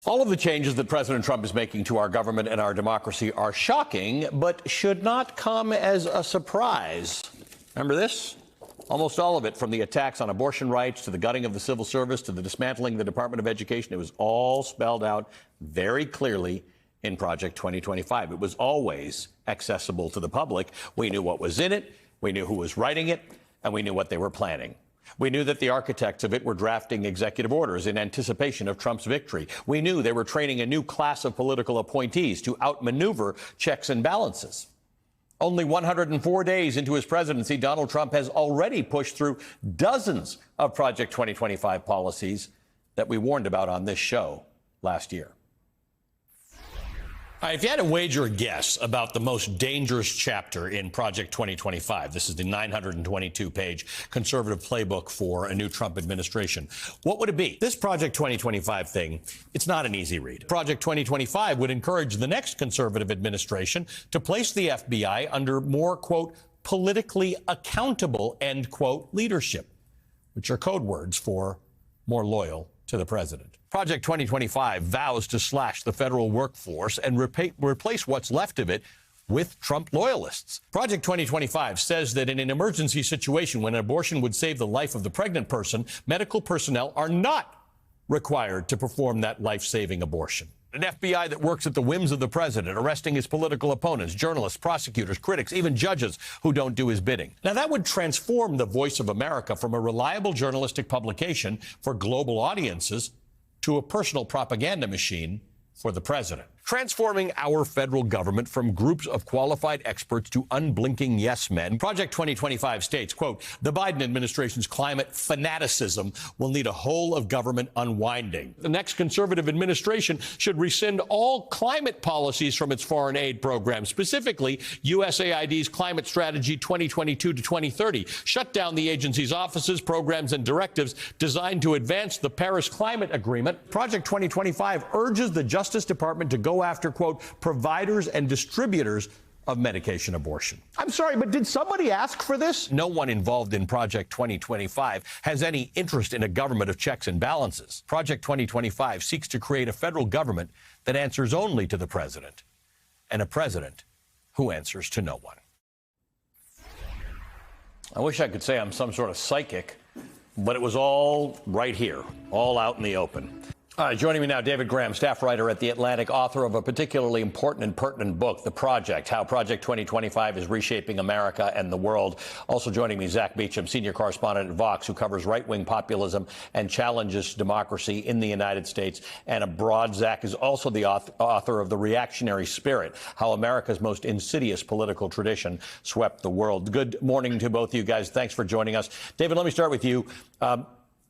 All of the changes that President Trump is making to our government and our democracy are shocking, but should not come as a surprise. Remember this? Almost all of it, from the attacks on abortion rights to the gutting of the civil service to the dismantling of the Department of Education, it was all spelled out very clearly in Project 2025. It was always accessible to the public. We knew what was in it, we knew who was writing it, and we knew what they were planning. We knew that the architects of it were drafting executive orders in anticipation of Trump's victory. We knew they were training a new class of political appointees to outmaneuver checks and balances. Only 104 days into his presidency, Donald Trump has already pushed through dozens of Project 2025 policies that we warned about on this show last year. All right, if you had to wager a guess about the most dangerous chapter in Project 2025, this is the 922-page conservative playbook for a new Trump administration, what would it be? This Project 2025 thing, it's not an easy read. Project 2025 would encourage the next conservative administration to place the FBI under more, quote, politically accountable, end quote, leadership, which are code words for more loyal to the president. Project 2025 vows to slash the federal workforce and replace what's left of it with Trump loyalists. Project 2025 says that in an emergency situation when an abortion would save the life of the pregnant person, medical personnel are not required to perform that life-saving abortion. An FBI that works at the whims of the president, arresting his political opponents, journalists, prosecutors, critics, even judges who don't do his bidding. Now, that would transform the Voice of America from a reliable journalistic publication for global audiences to a personal propaganda machine for the president. Transforming our federal government from groups of qualified experts to unblinking yes men. Project 2025 states, quote, the Biden administration's climate fanaticism will need a whole of government unwinding. The next conservative administration should rescind all climate policies from its foreign aid program, specifically USAID's Climate Strategy 2022 to 2030. Shut down the agency's offices, programs, and directives designed to advance the Paris Climate Agreement. Project 2025 urges the Justice Department to go after, quote, providers and distributors of medication abortion. I'm sorry, but did somebody ask for this? No one involved in Project 2025 has any interest in a government of checks and balances. Project 2025 seeks to create a federal government that answers only to the president, and a president who answers to no one. I wish I could say I'm some sort of psychic, but it was all right here, all out in the open. Joining me now, David Graham, staff writer at The Atlantic, author of a particularly important and pertinent book, The Project, How Project 2025 is Reshaping America and the World. Also joining me, Zach Beecham, senior correspondent at Vox, who covers right-wing populism and challenges democracy in the United States and abroad. Zach is also the author of The Reactionary Spirit, How America's Most Insidious Political Tradition Swept the World. Good morning to both of you guys. Thanks for joining us. David, let me start with you.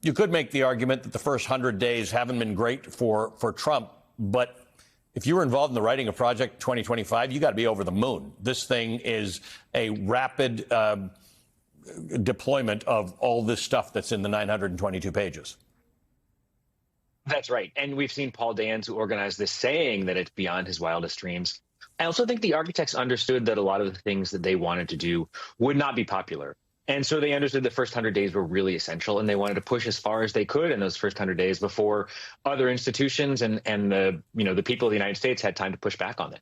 You could make the argument that the first 100 days haven't been great for Trump, but if you were involved in the writing of Project 2025, you got to be over the moon. This thing is a rapid deployment of all this stuff that's in the 922 pages. That's right. And we've seen Paul Dans, who organized this, saying that it's beyond his wildest dreams. I also think the architects understood that a lot of the things that they wanted to do would not be popular. And so they understood the first 100 days were really essential, and they wanted to push as far as they could in those first 100 days before other institutions and the people of the United States had time to push back on it.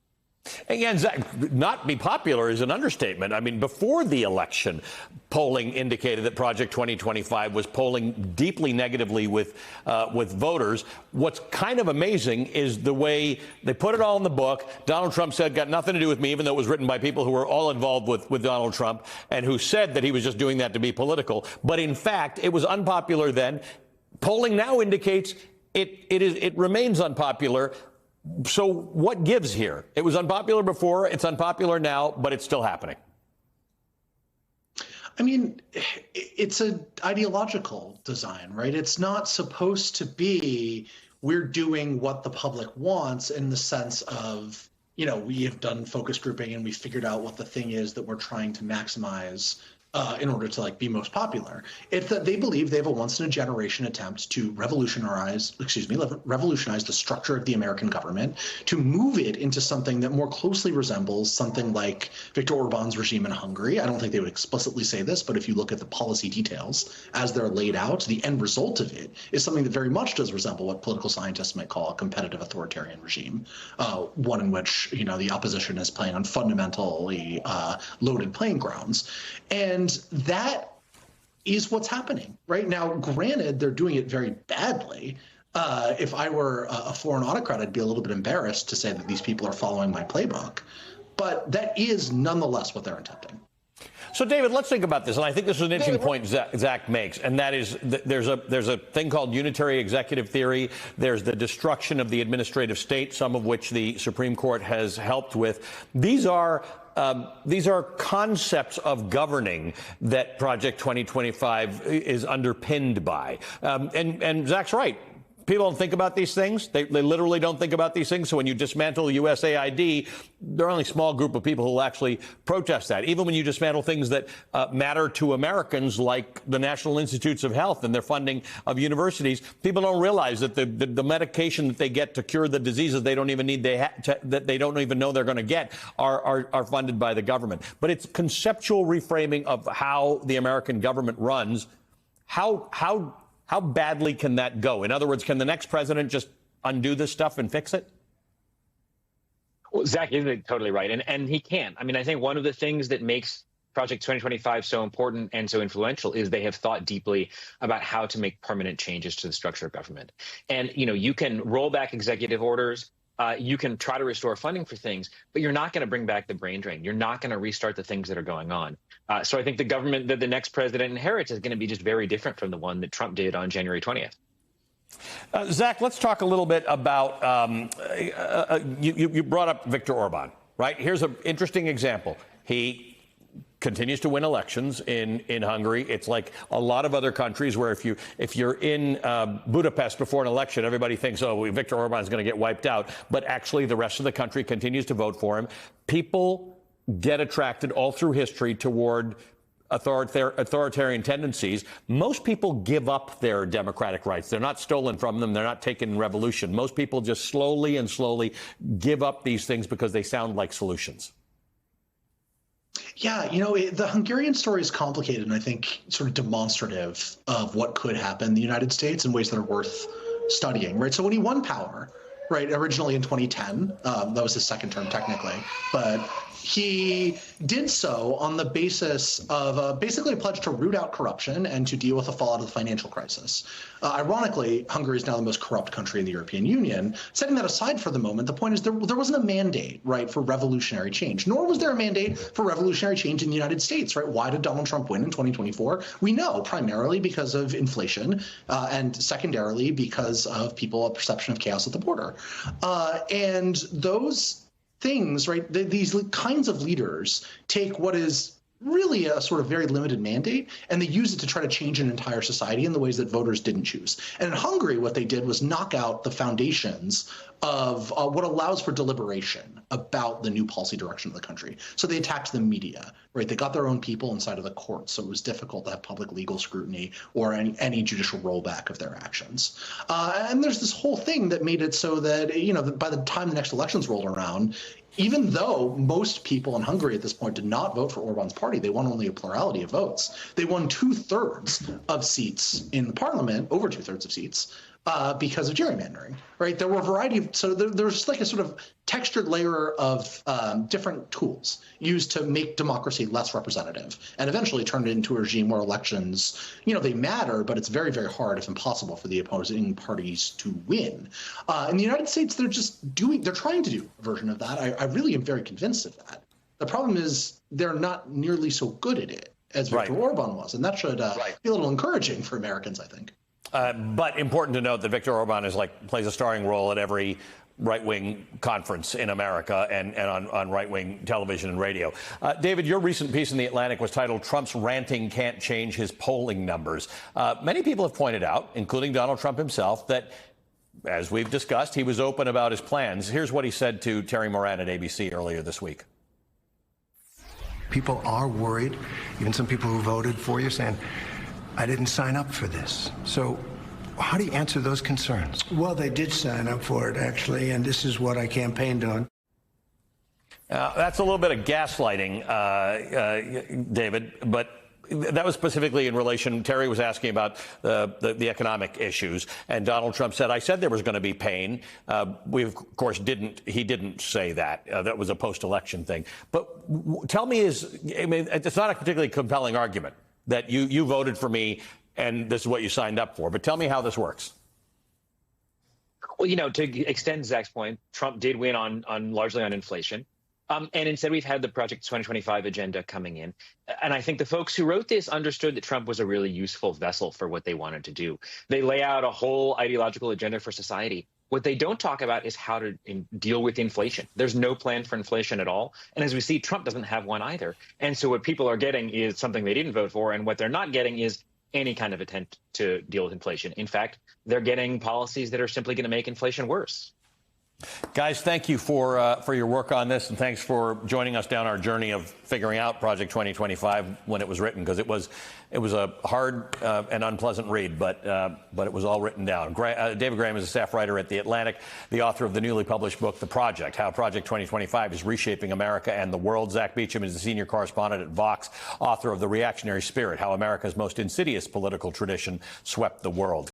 Again, Zach, not be popular is an understatement. I mean, before the election, polling indicated that Project 2025 was polling deeply negatively with voters. What's kind of amazing is the way they put it all in the book. Donald Trump said, got nothing to do with me, even though it was written by people who were all involved with Donald Trump and who said that he was just doing that to be political. But in fact, it was unpopular then. Polling now indicates it remains unpopular. So what gives here? It was unpopular before, it's unpopular now, but it's still happening. I mean, it's an ideological design, right? It's not supposed to be we're doing what the public wants in the sense of, we have done focus grouping and we figured out what the thing is that we're trying to maximize in order to be most popular. It's that they believe they have a once in a generation attempt to revolutionize the structure of the American government, to move it into something that more closely resembles something like Viktor Orban's regime in Hungary. I don't think they would explicitly say this, but if you look at the policy details as they're laid out, the end result of it is something that very much does resemble what political scientists might call a competitive authoritarian regime, one in which the opposition is playing on fundamentally loaded playing grounds. And that is what's happening right now. Granted, they're doing it very badly. If I were a foreign autocrat, I'd be a little bit embarrassed to say that these people are following my playbook. But that is nonetheless what they're attempting. So, David, let's think about this. And I think this is an interesting point Zach makes, and that is there's a thing called unitary executive theory. There's the destruction of the administrative state, some of which the Supreme Court has helped with. These are concepts of governing that Project 2025 is underpinned by. And Zach's right. People don't think about these things. They literally don't think about these things. So when you dismantle USAID, there are only a small group of people who will actually protest that. Even when you dismantle things that matter to Americans, like the National Institutes of Health and their funding of universities, people don't realize that the medication that they get to cure the diseases they don't even need, that they don't even know they're going to get, are funded by the government. But it's conceptual reframing of how the American government runs. How badly can that go? In other words, can the next president just undo this stuff and fix it? Well, Zach is totally right. And he can. I mean, I think one of the things that makes Project 2025 so important and so influential is they have thought deeply about how to make permanent changes to the structure of government. And, you can roll back executive orders. You can try to restore funding for things, but you're not going to bring back the brain drain. You're not going to restart the things that are going on. So I think the government that the next president inherits is going to be just very different from the one that Trump did on January 20th. Zach, let's talk a little bit about you brought up Viktor Orban, right? Here's an interesting example. He continues to win elections in Hungary. It's like a lot of other countries where if you're in Budapest before an election, everybody thinks, oh, Viktor Orban is going to get wiped out. But actually, the rest of the country continues to vote for him. People get attracted all through history toward authoritarian tendencies. Most people give up their democratic rights. They're not stolen from them. They're not taken in revolution. Most people just slowly give up these things because they sound like solutions. Yeah, the Hungarian story is complicated and I think sort of demonstrative of what could happen in the United States in ways that are worth studying, right? So when he won power, right, originally in 2010, that was his second term technically, but he did so on the basis of basically a pledge to root out corruption and to deal with the fallout of the financial crisis. Ironically, Hungary is now the most corrupt country in the European Union. Setting that aside for the moment, the point is there wasn't a mandate, right, for revolutionary change, nor was there a mandate for revolutionary change in the United States, right? Why did Donald Trump win in 2024? We know primarily because of inflation and secondarily because of a perception of chaos at the border. And those things, right, these kinds of leaders take what is really a sort of very limited mandate and they use it to try to change an entire society in the ways that voters didn't choose. And in Hungary, what they did was knock out the foundations of what allows for deliberation about the new policy direction of the country. So they attacked the media, right? They got their own people inside of the courts, so it was difficult to have public legal scrutiny or any judicial rollback of their actions. And there's this whole thing that made it so that, that by the time the next elections rolled around, even though most people in Hungary at this point did not vote for Orban's party, they won only a plurality of votes. They won 2/3 of seats in the parliament, over 2/3 of seats, because of gerrymandering, right? There were a variety of, so there was like a sort of textured layer of different tools used to make democracy less representative and eventually turned it into a regime where elections, they matter, but it's very, very hard, if impossible, for the opposing parties to win. In the United States, they're trying to do a version of that. I really am very convinced of that. The problem is they're not nearly so good at it as Viktor Orban was, and that should be a little encouraging for Americans, I think. But important to note that Viktor Orban plays a starring role at every right-wing conference in America and on right-wing television and radio. David, your recent piece in The Atlantic was titled "Trump's Ranting Can't Change His Polling Numbers." Many people have pointed out, including Donald Trump himself, that, as we've discussed, he was open about his plans. Here's what he said to Terry Moran at ABC earlier this week. People are worried, even some people who voted for you saying, I didn't sign up for this. So how do you answer those concerns? Well, they did sign up for it, actually, and this is what I campaigned on. That's a little bit of gaslighting, David, but that was specifically in relation. Terry was asking about the economic issues, and Donald Trump said, I said there was going to be pain. We, of course, didn't. He didn't say that. That was a post-election thing. But tell me, it's not a particularly compelling argument that you voted for me and this is what you signed up for. But tell me how this works. Well, to extend Zach's point, Trump did win largely on inflation. And instead, we've had the Project 2025 agenda coming in. And I think the folks who wrote this understood that Trump was a really useful vessel for what they wanted to do. They lay out a whole ideological agenda for society. What they don't talk about is how to deal with inflation. There's no plan for inflation at all. And as we see, Trump doesn't have one either. And so what people are getting is something they didn't vote for. And what they're not getting is any kind of attempt to deal with inflation. In fact, they're getting policies that are simply going to make inflation worse. Guys, thank you for your work on this, and thanks for joining us down our journey of figuring out Project 2025 when it was written, because it was a hard and unpleasant read, but it was all written down. David Graham is a staff writer at The Atlantic, the author of the newly published book, The Project, How Project 2025 is Reshaping America and the World. Zach Beecham is the senior correspondent at Vox, author of The Reactionary Spirit, How America's Most Insidious Political Tradition Swept the World.